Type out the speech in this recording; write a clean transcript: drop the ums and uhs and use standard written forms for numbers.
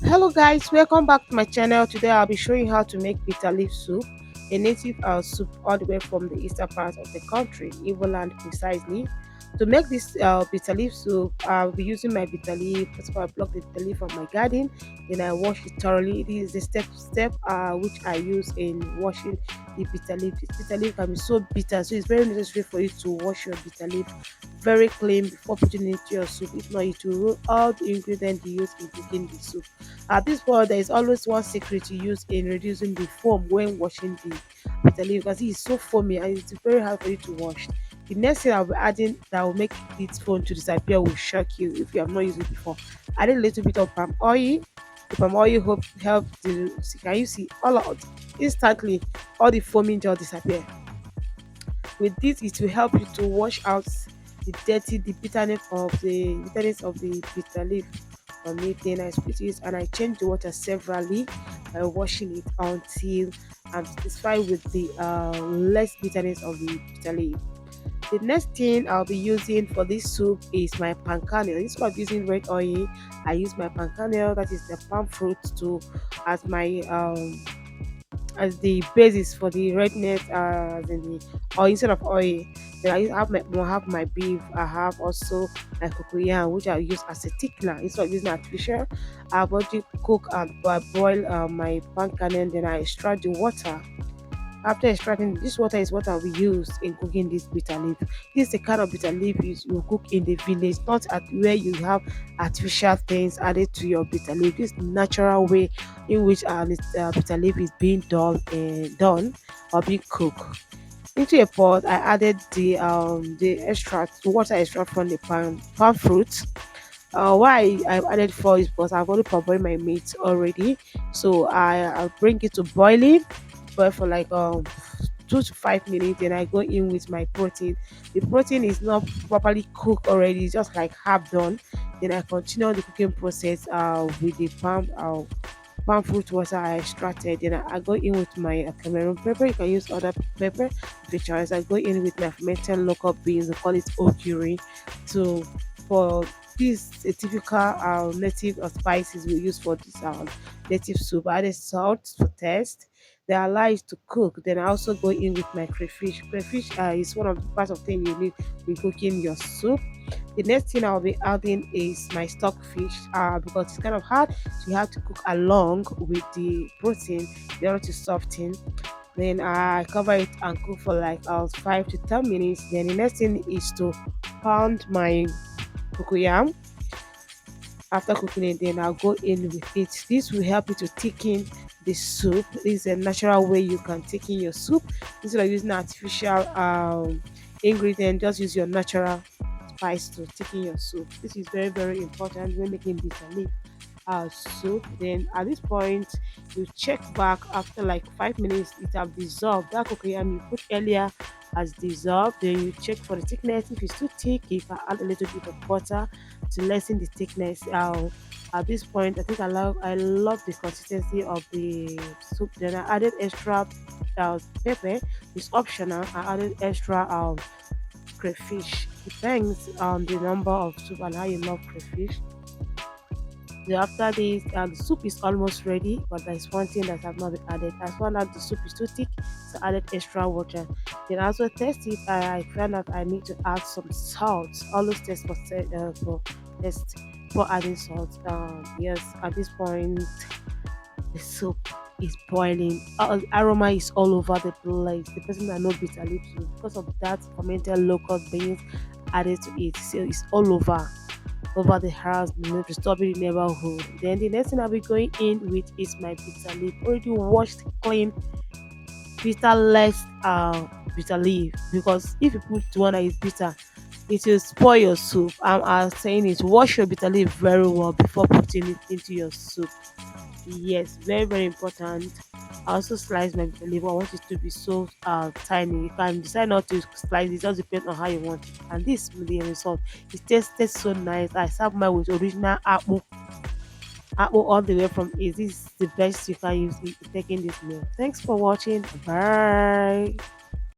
Hello guys, welcome back to my channel. Today I'll be showing how to make bitter leaf soup, a native soup all the way from the eastern part of the country, Evoland precisely. To make this bitter leaf soup, I'll be using my bitter leaf. First of all, I pluck the bitter leaf from my garden, then I wash it thoroughly. This is the step which I use in washing the bitter leaf. This bitter leaf can be so bitter, so it's very necessary for you to wash your bitter leaf very clean before putting it into your soup. If not, it will ruin all the ingredients you use in cooking the soup. At this point, there is always one secret to use in reducing the foam when washing the bitter leaf because it is so foamy and it's very hard for you to wash. The next thing I'll be adding that will make this foam to disappear will shock you if you have not used it before. Add a little bit of palm oil. The palm oil help the can you see all out instantly all the foaming just disappear. With this, it will help you to wash out the bitterness of the bitter leaf from it. Then I split it and I change the water severally by washing it until I'm satisfied with the less bitterness of the bitter leaf. The next thing I'll be using for this soup is my palm kernel. Instead of using red oil, I use my palm kernel, that is the palm fruit, to as my as the basis for the redness as in the or instead of oil. Then I have my beef. I have also my cocoyam, which I use as a thickener instead of using artificial. I've already cook and boil my pan kernel, then I extract the water. After extracting, this water is what I will use in cooking this bitter leaf. This is the kind of bitter leaf you cook in the village, not at where you have artificial things added to your bitter leaf. This natural way in which bitter leaf is being done or being cooked. Into a pot, I added the extract, water extract from the palm fruit. Why I added four is because I've already parboiled my meat already, so I'll bring it to boiling, boil for like 2 to 5 minutes. Then I go in with my protein. The protein is not properly cooked already; it's just like half done. Then I continue the cooking process with the palm fruit water I extracted. Then I go in with my Cameroon pepper. You can use other pepper if you choose. I go in with my fermented local beans. We call it okiri. So for this a typical native spices we use for this native soup. I added salt for taste. They allow it to cook. Then I also go in with my crayfish. Crayfish is one of the parts of thing you need in cooking your soup. The next thing I'll be adding is my stockfish because it's kind of hard, so you have to cook along with the protein in order to soften. Then I cover it and cook for like 5 to 10 minutes. Then the next thing is to pound my cocoyam. After cooking it, then I'll go in with it. This will help you to thicken the soup. This is a natural way you can thicken your soup instead of using artificial ingredient. Just use your natural spice to thicken your soup. This is very very important when making bitter leaf soup. Then at this point, you check back after like 5 minutes. It have dissolved. That cocoyam you put earlier has dissolved. Then you check for the thickness. If it's too thick, you can add a little bit of butter to lessen the thickness. At this point, I think I love the consistency of the soup. Then I added extra pepper. It's optional. I added extra crayfish. Depends on the number of soup and how you love crayfish. Then after this, the soup is almost ready, but there's one thing that have not been added. I found out the soup is too thick, so I added extra water. Then I also test it. I found out I need to add some salt. Always test for test for adding salt. Yes, at this point, the soup is boiling. Aroma is all over the place. The person that know bitter leaf soup because of that fermented local beans added to it, so it's all over the house, disturbing the neighborhood. Then the next thing I'll be going in with is my bitter leaf, already washed, clean, bitterless bitter leaf. Because if you put one that is bitter, it will spoil your soup. I'm saying it. Wash your bitter leaf very well before putting it into your soup. Yes, very very important. I also slice my bitter leaf. I want it to be so tiny. You can decide not to slice it, just depends on how you want it. And this will be the result. It tastes so nice. I serve mine with original apple all the way from it. This is the best you can use in taking this meal. Thanks for watching. Bye.